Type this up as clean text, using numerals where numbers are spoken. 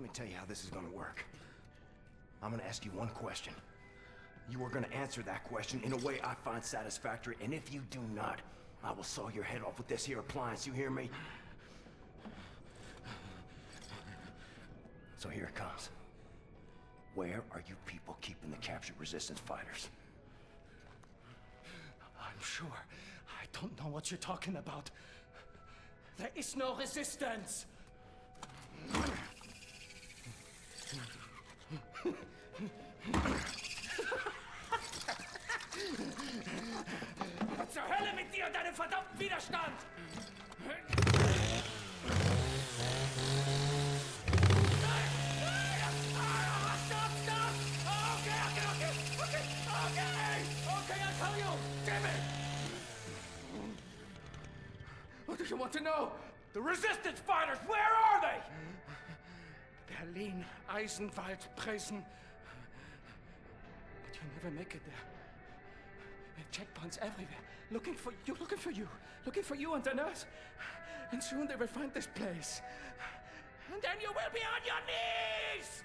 Let me tell you how this is gonna work. I'm gonna ask you one question. You are gonna answer that question in a way I find satisfactory, and if you do not, I will saw your head off with this here appliance, you hear me? So here it comes. Where are you people keeping the captured resistance fighters? I'm sure. I don't know what you're talking about. There is no resistance! Was zur Hölle mit dir und deinem verdammten Widerstand! Okay, I'll tell you! Damn it! What do you want to know? The resistance fighters, where are they? Berlin, Eisenwald, Presen. But you never make it there. There are checkpoints everywhere. Looking for you. Looking for you and the nurse. And soon they will find this place. And then you will be on your knees!